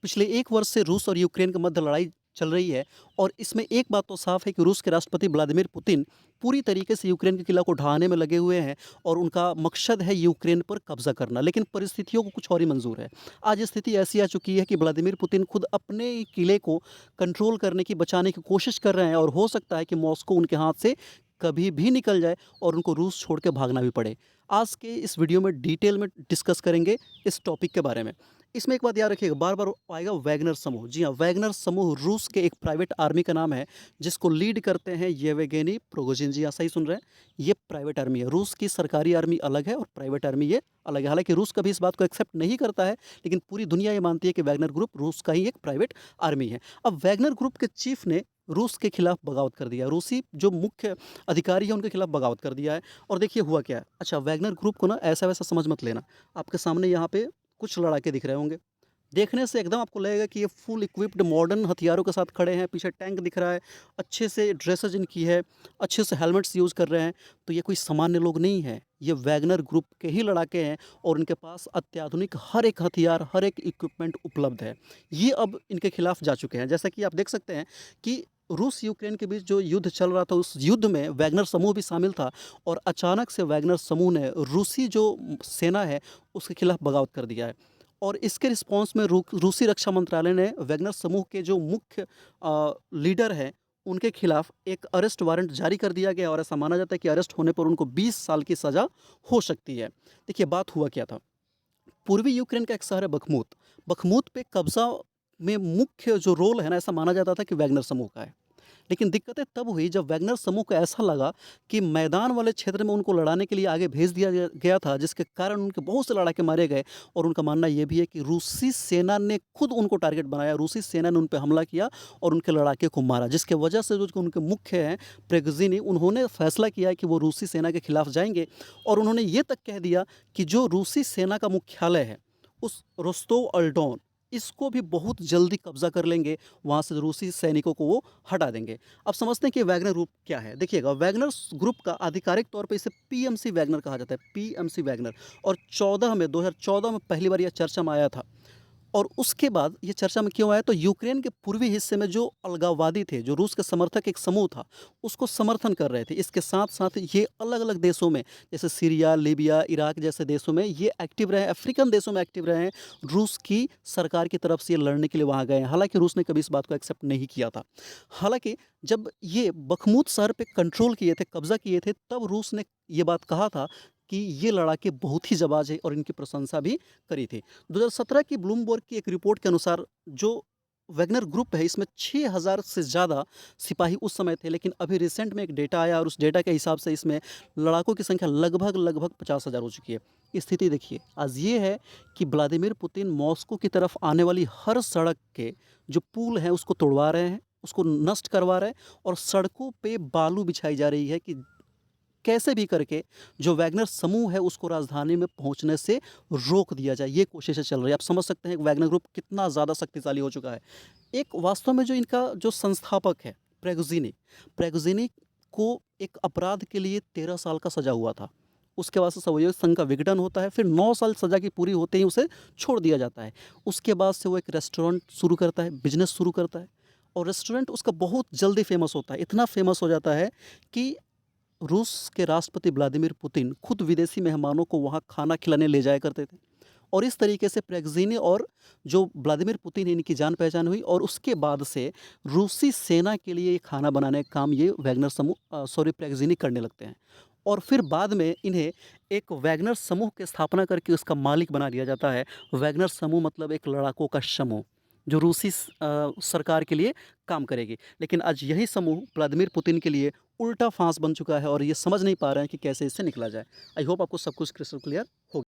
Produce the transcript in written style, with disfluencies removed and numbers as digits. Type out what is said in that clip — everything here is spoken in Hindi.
पिछले 1 वर्ष से रूस और यूक्रेन के मध्य लड़ाई चल रही है और इसमें एक बात तो साफ है कि रूस के राष्ट्रपति व्लादिमीर पुतिन पूरी तरीके से यूक्रेन के किला को ढहाने में लगे हुए हैं और उनका मकसद है यूक्रेन पर कब्जा करना। लेकिन परिस्थितियों को कुछ और ही मंजूर है। आज स्थिति ऐसी आ चुकी है कि व्लादिमीर पुतिन खुद अपने ही किले को कंट्रोल करने की, बचाने की कोशिश कर रहे हैं और हो सकता है कि मॉस्को उनके हाथ से कभी भी निकल जाए और उनको रूस छोड़ के भागना भी पड़े। आज के इस वीडियो में डिटेल में डिस्कस करेंगे इस टॉपिक के बारे में। इसमें एक बात याद रखिएगा, बार-बार आएगा वैगनर समूह। जी हाँ, वैगनर समूह रूस के एक प्राइवेट आर्मी का नाम है, जिसको लीड करते हैं येवगेनी प्रिगोजिन। जी हाँ, सही सुन रहे हैं। ये प्राइवेट आर्मी है। रूस की सरकारी आर्मी अलग है और प्राइवेट आर्मी ये अलग है। हालाँकि रूस कभी इस बात को एक्सेप्ट नहीं करता है, लेकिन पूरी दुनिया ये मानती है कि वैगनर ग्रुप रूस का ही एक प्राइवेट आर्मी है। अब वैगनर ग्रुप के चीफ ने रूस के खिलाफ बगावत कर दिया। रूसी जो मुख्य अधिकारी है, उनके खिलाफ बगावत कर दिया है और देखिए हुआ क्या है। अच्छा, वैगनर ग्रुप को ना ऐसा-वैसा समझ मत लेना। आपके सामने यहाँ पे कुछ लड़ाके दिख रहे होंगे। देखने से एकदम आपको लगेगा कि ये फुल इक्विप्ड मॉडर्न हथियारों के साथ खड़े हैं, पीछे टैंक दिख रहा है, अच्छे से ड्रेसेस इनकी है, अच्छे से हेलमेट्स यूज़ कर रहे हैं, तो ये कोई सामान्य लोग नहीं हैं। ये वैगनर ग्रुप के ही लड़ाके हैं और इनके पास अत्याधुनिक हर एक हथियार, हर एक इक्विपमेंट उपलब्ध है। ये अब इनके खिलाफ जा चुके हैं। जैसा कि आप देख सकते हैं कि रूस यूक्रेन के बीच जो युद्ध चल रहा था, उस युद्ध में वैगनर समूह भी शामिल था और अचानक से वैगनर समूह ने रूसी जो सेना है, उसके खिलाफ बगावत कर दिया है। और इसके रिस्पॉन्स में रूसी रक्षा मंत्रालय ने वैगनर समूह के जो मुख्य लीडर हैं, उनके खिलाफ एक अरेस्ट वारंट जारी कर दिया गया और ऐसा माना जाता है कि अरेस्ट होने पर उनको 20 साल की सज़ा हो सकती है। देखिए बात हुआ क्या था। पूर्वी यूक्रेन का एक शहर है बखमूत। बखमूत पे कब्ज़ा में मुख्य जो रोल है ना, ऐसा माना जाता था कि वैगनर समूह का है। लेकिन दिक्कतें तब हुई जब वैगनर समूह को ऐसा लगा कि मैदान वाले क्षेत्र में उनको लड़ाने के लिए आगे भेज दिया गया था, जिसके कारण उनके बहुत से लड़ाके मारे गए और उनका मानना ये भी है कि रूसी सेना ने खुद उनको टारगेट बनाया, रूसी सेना ने उन पे हमला किया और उनके लड़ाके को मारा, जिसकी वजह से जो उनके मुख्य हैं प्रिगोजिन, उन्होंने फैसला किया कि वो रूसी सेना के खिलाफ जाएँगे और उन्होंने ये तक कह दिया कि जो रूसी सेना का मुख्यालय है, उस रोस्टोव-ऑन-डोन, इसको भी बहुत जल्दी कब्ज़ा कर लेंगे, वहाँ से रूसी सैनिकों को वो हटा देंगे। अब समझते हैं कि वैगनर ग्रुप क्या है। देखिएगा, वैगनर ग्रुप का आधिकारिक तौर पे इसे पीएमसी वैगनर कहा जाता है, पीएमसी वैगनर। और 2014 में पहली बार यह चर्चा में आया था। और उसके बाद ये चर्चा में क्यों आया, तो यूक्रेन के पूर्वी हिस्से में जो अलगाववादी थे, जो रूस के समर्थक एक समूह था, उसको समर्थन कर रहे थे। इसके साथ-साथ ये अलग-अलग देशों में, जैसे सीरिया, लीबिया, इराक जैसे देशों में ये एक्टिव रहे, अफ्रीकन देशों में एक्टिव रहे हैं। रूस की सरकार की तरफ से ये लड़ने के लिए वहाँ गए हैं। हालाँकि रूस ने कभी इस बात को एक्सेप्ट नहीं किया था। हालाँकि जब ये बखमूत शहर पे कंट्रोल किए थे, कब्ज़ा किए थे, तब रूस ने ये बात कहा था कि ये लड़ाके बहुत ही जाबाज़ हैं और इनकी प्रशंसा भी करी थी। 2017 की ब्लूमबर्ग की एक रिपोर्ट के अनुसार जो वैगनर ग्रुप है, इसमें 6000 से ज़्यादा सिपाही उस समय थे, लेकिन अभी रिसेंट में एक डेटा आया और उस डेटा के हिसाब से इसमें लड़ाकों की संख्या लगभग 50,000 हो चुकी है। स्थिति देखिए, आज ये है कि व्लादिमीर पुतिन मॉस्को की तरफ आने वाली हर सड़क के जो पुल हैं, उसको तोड़वा रहे हैं, उसको नष्ट करवा रहे हैं और सड़कों पे बालू बिछाई जा रही है कि कैसे भी करके जो वैगनर समूह है उसको राजधानी में पहुंचने से रोक दिया जाए, ये कोशिशें चल रही है। आप समझ सकते हैं कि वैगनर ग्रुप कितना ज़्यादा शक्तिशाली हो चुका है। एक वास्तव में जो इनका जो संस्थापक है प्रेगोजिनी को एक अपराध के लिए 13 साल का सज़ा हुआ था। उसके बाद से सोवियत संघ का विघटन होता है, फिर 9 साल सज़ा की पूरी होते ही उसे छोड़ दिया जाता है। उसके बाद से वो एक रेस्टोरेंट शुरू करता है, बिज़नेस शुरू करता है और रेस्टोरेंट उसका बहुत जल्दी फ़ेमस होता है। इतना फ़ेमस हो जाता है कि रूस के राष्ट्रपति व्लादिमीर पुतिन खुद विदेशी मेहमानों को वहाँ खाना खिलाने ले जाया करते थे और इस तरीके से प्रेगजिनी और जो व्लादिमीर पुतिन है, इनकी जान पहचान हुई और उसके बाद से रूसी सेना के लिए ये खाना बनाने का काम ये वैगनर समूह प्रेगजिनी करने लगते हैं और फिर बाद में इन्हें एक वैगनर समूह की स्थापना करके उसका मालिक बना दिया जाता है। वैगनर समूह मतलब एक लड़ाकों का समूह जो रूसी सरकार के लिए काम करेगी। लेकिन आज यही समूह व्लादिमीर पुतिन के लिए उल्टा फांस बन चुका है और ये समझ नहीं पा रहे हैं कि कैसे इससे निकला जाए। आई होप आपको सब कुछ क्रिस्टल क्लियर हो